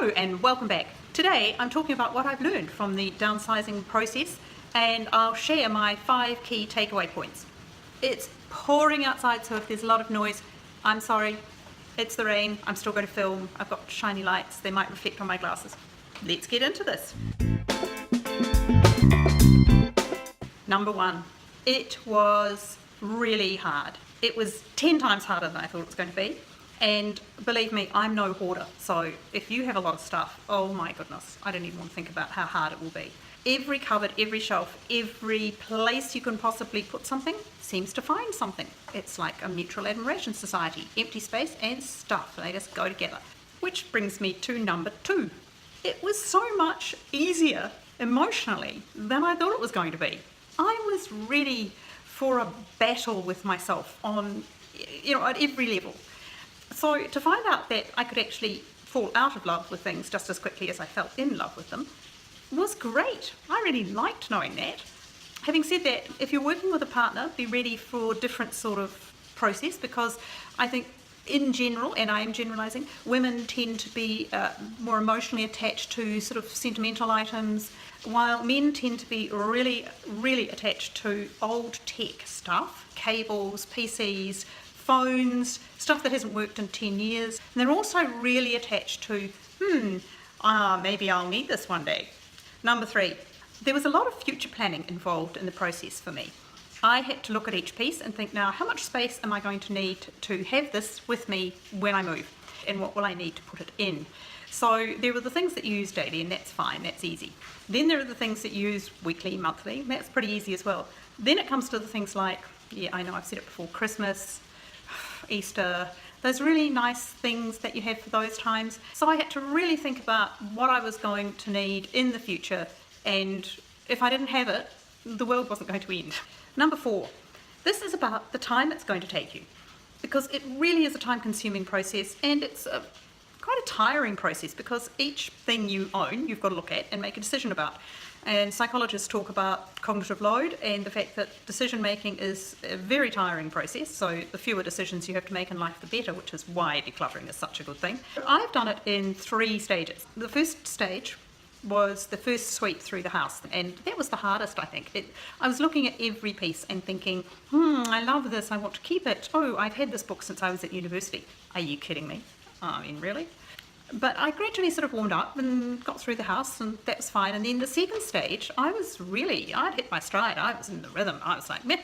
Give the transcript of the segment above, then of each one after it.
Hello and welcome back. Today I'm talking about what I've learned from the downsizing process, and I'll share my 5 key takeaway points. It's pouring outside, so if there's a lot of noise, I'm sorry. It's the rain, I'm still going to film, I've got shiny lights, they might reflect on my glasses. Let's get into this. Number 1, it was really hard. It was 10 times harder than I thought it was going to be. And believe me, I'm no hoarder, so if you have a lot of stuff, oh my goodness, I don't even want to think about how hard it will be. Every cupboard, every shelf, every place you can possibly put something seems to find something. It's like a mutual admiration society. Empty space and stuff, they just go together. Which brings me to number 2. It was so much easier emotionally than I thought it was going to be. I was ready for a battle with myself on, at every level. So to find out that I could actually fall out of love with things just as quickly as I fell in love with them was great. I really liked knowing that. Having said that, if you're working with a partner, be ready for a different sort of process, because I think in general, and I am generalising, women tend to be more emotionally attached to sort of sentimental items, while men tend to be really, really attached to old tech stuff, cables, PCs, phones, stuff that hasn't worked in 10 years. And they're also really attached to, maybe I'll need this one day. Number 3, there was a lot of future planning involved in the process for me. I had to look at each piece and think, now, how much space am I going to need to have this with me when I move? And what will I need to put it in? So there were the things that you use daily, and that's fine, that's easy. Then there are the things that you use weekly, monthly, and that's pretty easy as well. Then it comes to the things like, I know I've said it before, Christmas, Easter, those really nice things that you have for those times. So I had to really think about what I was going to need in the future, and if I didn't have it, the world wasn't going to end. Number 4, this is about the time it's going to take you, because it really is a time-consuming process, and it's quite a tiring process, because each thing you own you've got to look at and make a decision about. And psychologists talk about cognitive load and the fact that decision making is a very tiring process, so the fewer decisions you have to make in life the better, which is why decluttering is such a good thing. I've done it in 3 stages. The first stage was the first sweep through the house, and that was the hardest, I think. I was looking at every piece and thinking, I love this, I want to keep it. Oh, I've had this book since I was at university. Are you kidding me? I mean, really? But I gradually sort of warmed up and got through the house, and that was fine. And then the second stage, I'd hit my stride. I was in the rhythm. I was like, meh,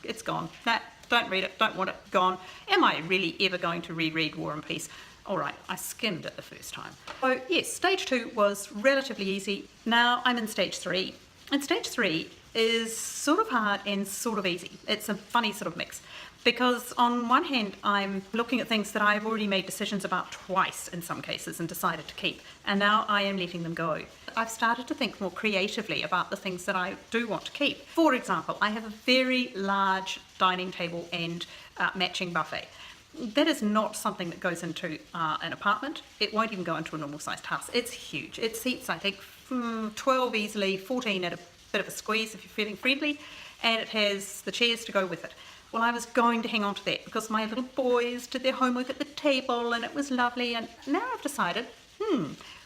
it's gone. Nah, don't read it, don't want it, gone. Am I really ever going to reread War and Peace? All right, I skimmed it the first time. So yes, stage 2 was relatively easy. Now I'm in stage 3. And stage 3 is sort of hard and sort of easy. It's a funny sort of mix. Because on one hand, I'm looking at things that I've already made decisions about twice in some cases and decided to keep, and now I am letting them go. I've started to think more creatively about the things that I do want to keep. For example, I have a very large dining table and matching buffet. That is not something that goes into an apartment. It won't even go into a normal sized house. It's huge. It seats, I think, 12 easily, 14 at a bit of a squeeze if you're feeling friendly, and it has the chairs to go with it. Well, I was going to hang on to that because my little boys did their homework at the table and it was lovely, and now I've decided,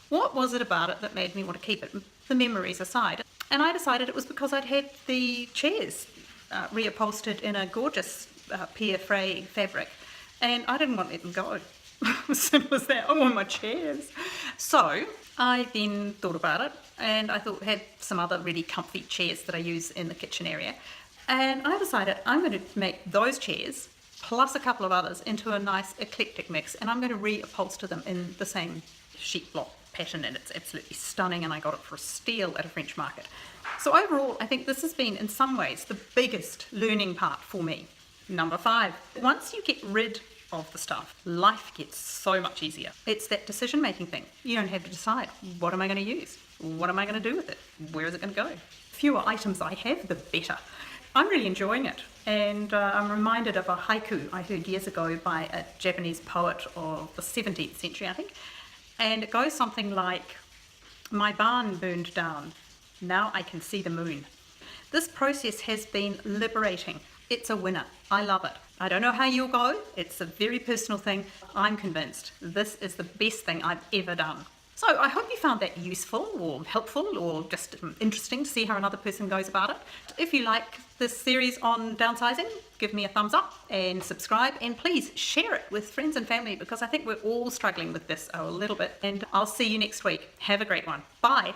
what was it about it that made me want to keep it? The memories aside. And I decided it was because I'd had the chairs reupholstered in a gorgeous pear fray fabric, and I didn't want to let them go. As simple as that. I want my chairs. So I then thought about it, and I had some other really comfy chairs that I use in the kitchen area. And I decided I'm going to make those chairs plus a couple of others into a nice eclectic mix, and I'm going to reupholster them in the same sheet block pattern, and it's absolutely stunning, and I got it for a steal at a French market. So overall, I think this has been in some ways the biggest learning part for me. Number 5, once you get rid of the stuff, life gets so much easier. It's that decision making thing. You don't have to decide, what am I going to use? What am I going to do with it? Where is it going to go? Fewer items I have, the better. I'm really enjoying it, and I'm reminded of a haiku I heard years ago by a Japanese poet of the 17th century, I think, and it goes something like, "My barn burned down, now I can see the moon." This process has been liberating. It's a winner. I love it. I don't know how you'll go. It's a very personal thing. I'm convinced this is the best thing I've ever done. So I hope you found that useful or helpful or just interesting to see how another person goes about it. If you like this series on downsizing, give me a thumbs up and subscribe, and please share it with friends and family, because I think we're all struggling with this a little bit. And I'll see you next week. Have a great one. Bye.